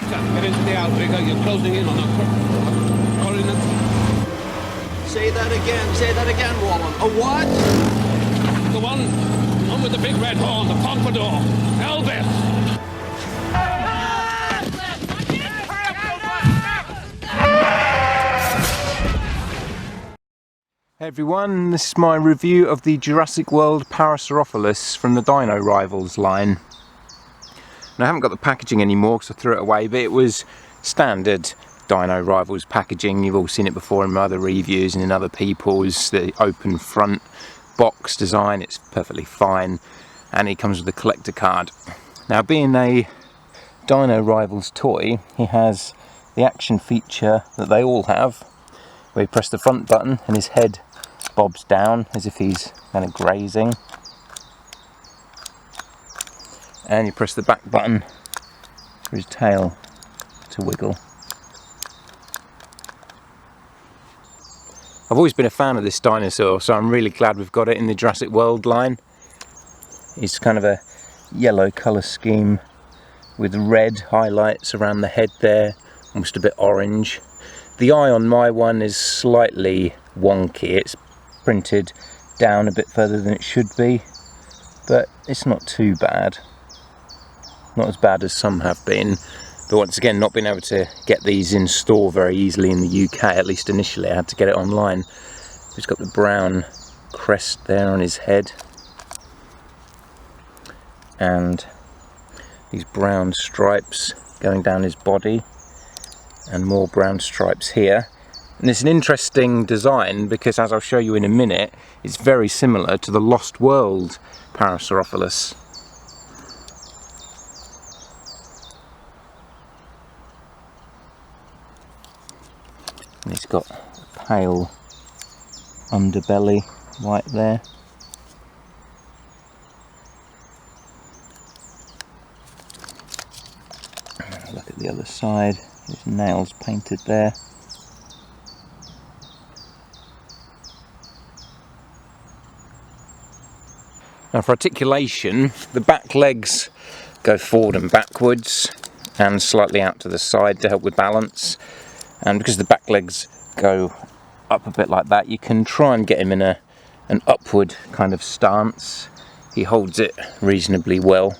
Get into the outrigger, you're closing in on a coordinate. Say that again, Wallen. A what? The one with the big red horn, the pompadour. Elvis! Hey everyone, this is my review of the Jurassic World Parasaurolophus from the Dino Rivals line. Now, I haven't got the packaging anymore because I threw it away, but it was standard Dino Rivals packaging. You've all seen it before in my other reviews and in other people's. The open front box design, it's perfectly fine, and it comes with a collector card. Now, being a Dino Rivals toy, he has the action feature that they all have, where you press the front button and his head bobs down as if he's kind of grazing, and you press the back button for his tail to wiggle. I've always been a fan of this dinosaur, so I'm really glad we've got it in the Jurassic World line. It's kind of a yellow colour scheme with red highlights around the head there, almost a bit orange. The eye on my one is slightly wonky. It's printed down a bit further than it should be, but it's not too bad. Not as bad as some have been, but once again, not being able to get these in store very easily in the UK, at least initially. I had to get it online. He's got the brown crest there on his head, and these brown stripes going down his body, and more brown stripes here. And it's an interesting design because, as I'll show you in a minute, it's very similar to the Lost World Parasaurolophus. And he's got a pale underbelly right there. Look at the other side, his nails painted there. Now, for articulation, the back legs go forward and backwards and slightly out to the side to help with balance. And because the back legs go up a bit like that, you can try and get him in an upward kind of stance. He holds it reasonably well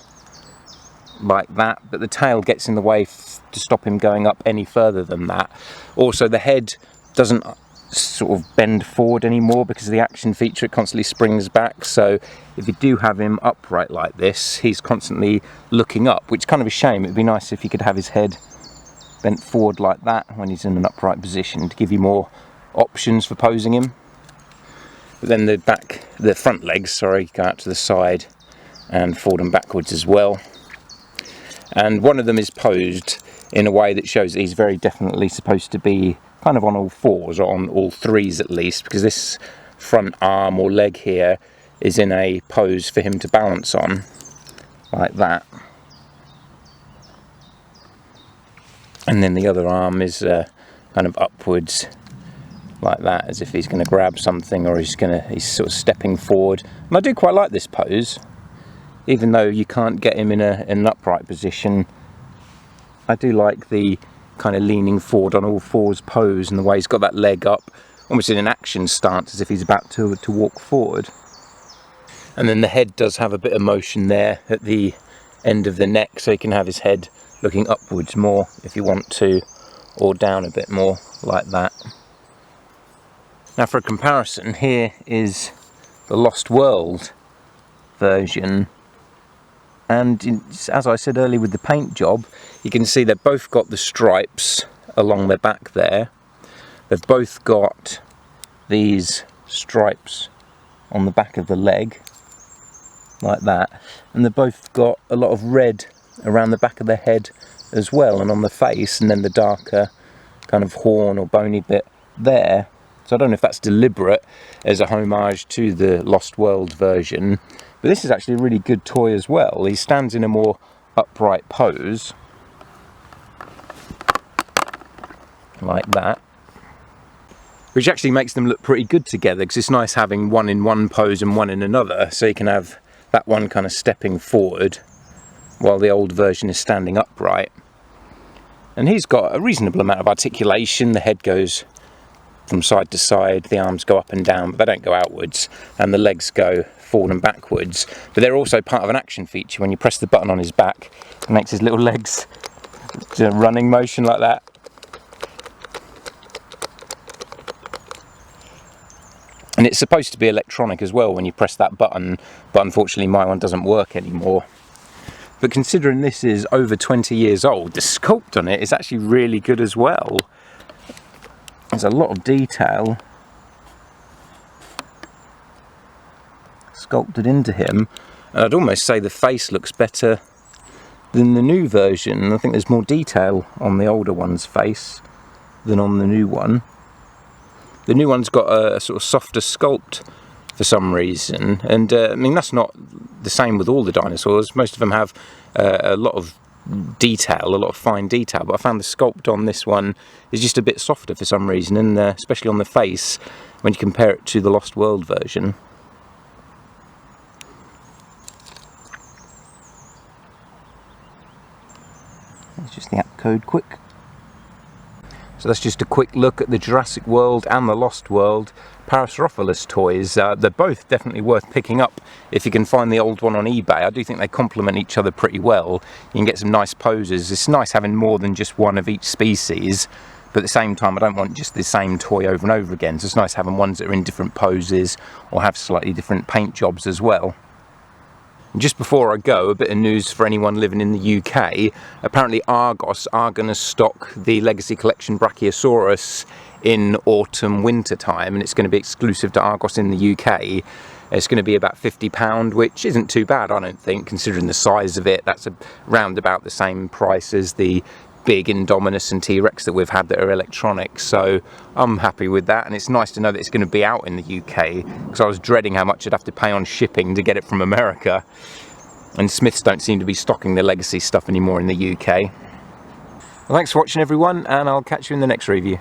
like that, but the tail gets in the way to stop him going up any further than that. Also, the head doesn't sort of bend forward anymore because of the action feature. It constantly springs back, so if you do have him upright like this, he's constantly looking up, which is kind of a shame. It'd be nice if you could have his head bent forward like that when he's in an upright position to give you more options for posing him. But then the front legs, go out to the side and forward and backwards as well. And one of them is posed in a way that shows that he's very definitely supposed to be kind of on all fours, or on all threes at least, because this front arm or leg here is in a pose for him to balance on, like that. And then the other arm is kind of upwards, like that, as if he's going to grab something, or he's sort of stepping forward. And I do quite like this pose, even though you can't get him in an upright position. I do like the kind of leaning forward on all fours pose, and the way he's got that leg up almost in an action stance as if he's about to walk forward. And then the head does have a bit of motion there at the end of the neck, so you can have his head looking upwards more if you want to, or down a bit more like that. Now, for a comparison, here is the Lost World version. And as I said earlier with the paint job, you can see they've both got the stripes along their back there. They've both got these stripes on the back of the leg, like that. And they've both got a lot of red around the back of their head as well, and on the face, and then the darker kind of horn or bony bit there. So I don't know if that's deliberate as a homage to the Lost World version. But this is actually a really good toy as well. He stands in a more upright pose, like that, which actually makes them look pretty good together, because it's nice having one in one pose and one in another, so you can have that one kind of stepping forward while the old version is standing upright. And he's got a reasonable amount of articulation. The head goes from side to side, the arms go up and down, but they don't go outwards, and the legs go forward and backwards. But they're also part of an action feature. When you press the button on his back, it makes his little legs do a running motion like that. And it's supposed to be electronic as well when you press that button, but unfortunately my one doesn't work anymore. But considering this is over 20 years old, the sculpt on it is actually really good as well. There's a lot of detail sculpted into him, and I'd almost say the face looks better than the new version. I think there's more detail on the older one's face than on the new one. The new one's got a sort of softer sculpt for some reason, and I mean that's not the same with all the dinosaurs. Most of them have a lot of detail, a lot of fine detail, but I found the sculpt on this one is just a bit softer for some reason, and especially on the face when you compare it to the Lost World version. That's just the app code quick. So that's just a quick look at the Jurassic World and the Lost World Parasaurolophus toys. They're both definitely worth picking up if you can find the old one on eBay. I do think they complement each other pretty well. You can get some nice poses. It's nice having more than just one of each species, but at the same time I don't want just the same toy over and over again. So it's nice having ones that are in different poses or have slightly different paint jobs as well. And just before I go, a bit of news for anyone living in the UK. Apparently Argos are going to stock the Legacy Collection Brachiosaurus in autumn winter time, and it's going to be exclusive to Argos in the UK. It's going to be about £50, which isn't too bad, I don't think, considering the size of it. That's around about the same price as the big Indominus and T-Rex that we've had that are electronic, so I'm happy with that. And it's nice to know that it's going to be out in the UK, because I was dreading how much I'd have to pay on shipping to get it from America, and Smiths don't seem to be stocking the Legacy stuff anymore in the UK. Well, thanks for watching everyone, and I'll catch you in the next review.